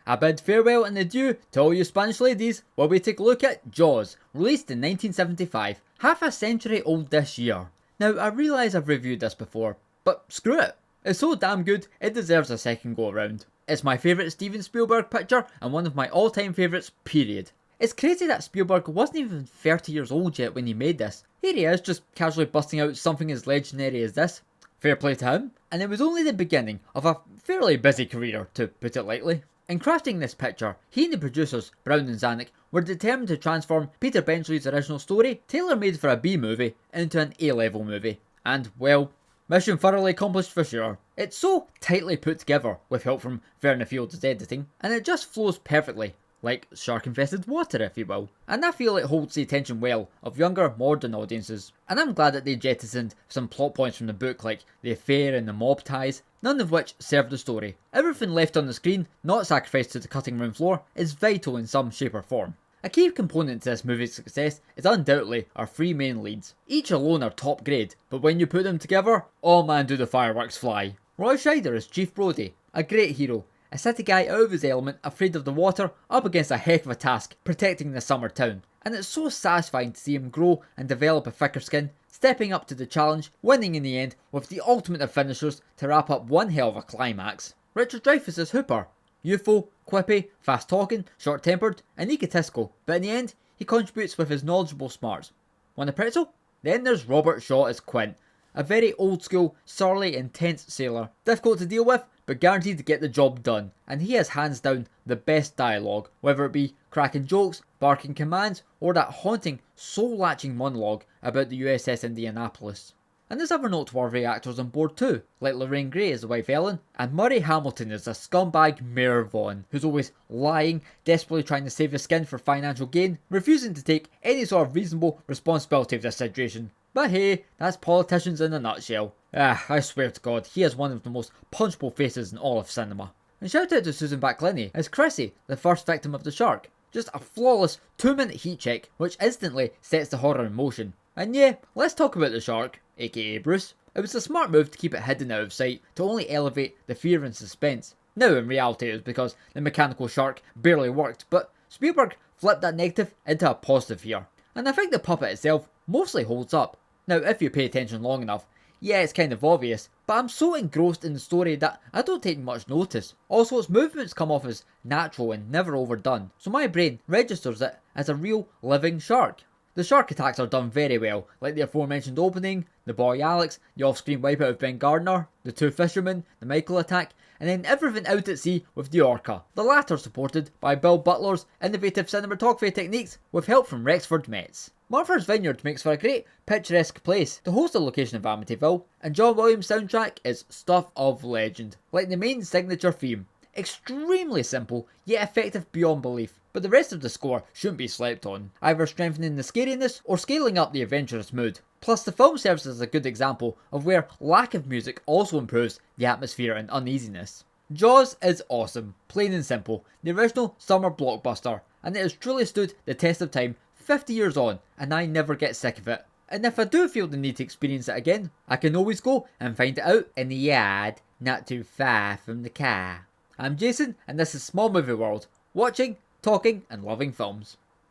I bid farewell and adieu to all you Spanish ladies while we take a look at Jaws, released in 1975, half a century old this year. Now, I realise I've reviewed this before, but screw it. It's so damn good, it deserves a second go around. It's my favourite Steven Spielberg picture and one of my all-time favourites, period. It's crazy that Spielberg wasn't even 30 years old yet when he made this. Here he is, just casually busting out something as legendary as this. Fair play to him, and it was only the beginning of a fairly busy career, to put it lightly. In crafting this picture, he and the producers, Brown and Zanuck, were determined to transform Peter Benchley's original story, tailor-made for a B-movie, into an A-level movie. And, well, mission thoroughly accomplished for sure. It's so tightly put together, with help from Verna Field's editing, and it just flows perfectly. Like shark-infested water, if you will. And I feel it holds the attention well of younger, modern audiences. And I'm glad that they jettisoned some plot points from the book like the affair and the mob ties, none of which serve the story. Everything left on the screen, not sacrificed to the cutting room floor, is vital in some shape or form. A key component to this movie's success is undoubtedly our three main leads. Each alone are top grade, but when you put them together, oh man do the fireworks fly. Roy Scheider is Chief Brody, a great hero. A city guy out of his element, afraid of the water, up against a heck of a task, protecting the summer town. And it's so satisfying to see him grow and develop a thicker skin, stepping up to the challenge, winning in the end, with the ultimate of finishers to wrap up one hell of a climax. Richard Dreyfuss is Hooper. Youthful, quippy, fast-talking, short-tempered, and egotistical, but in the end, he contributes with his knowledgeable smarts. Want a pretzel? Then there's Robert Shaw as Quint, a very old-school, surly, intense sailor. Difficult to deal with, but guaranteed to get the job done, and he has hands down the best dialogue, whether it be cracking jokes, barking commands, or that haunting, soul-latching monologue about the USS Indianapolis. And there's other noteworthy actors on board too, like Lorraine Gray as the wife Ellen, and Murray Hamilton as the scumbag Mayor Vaughn, who's always lying, desperately trying to save his skin for financial gain, refusing to take any sort of reasonable responsibility of this situation. But hey, that's politicians in a nutshell. I swear to God, he is one of the most punchable faces in all of cinema. And shout out to Susan Backlinie as Chrissy, the first victim of the shark. Just a flawless 2-minute heat check, which instantly sets the horror in motion. And yeah, let's talk about the shark, aka Bruce. It was a smart move to keep it hidden out of sight, to only elevate the fear and suspense. Now in reality it was because the mechanical shark barely worked, but Spielberg flipped that negative into a positive here. And I think the puppet itself mostly holds up. Now if you pay attention long enough, yeah, it's kind of obvious, but I'm so engrossed in the story that I don't take much notice. Also, its movements come off as natural and never overdone, so my brain registers it as a real living shark. The shark attacks are done very well, like the aforementioned opening, the boy Alex, the off-screen wipeout of Ben Gardner, the two fishermen, the Michael attack, and then everything out at sea with the orca. The latter supported by Bill Butler's innovative cinematography techniques with help from Rexford Metz. Martha's Vineyard makes for a great picturesque place to host the location of Amityville, and John Williams' soundtrack is stuff of legend, like the main signature theme. Extremely simple, yet effective beyond belief, but the rest of the score shouldn't be slept on, either strengthening the scariness or scaling up the adventurous mood. Plus the film serves as a good example of where lack of music also improves the atmosphere and uneasiness. Jaws is awesome, plain and simple, the original summer blockbuster, and it has truly stood the test of time 50 years on, and I never get sick of it. And if I do feel the need to experience it again, I can always go and find it out in the yard, not too far from the car. I'm Jason, and this is Small Movie World, watching, talking, and loving films.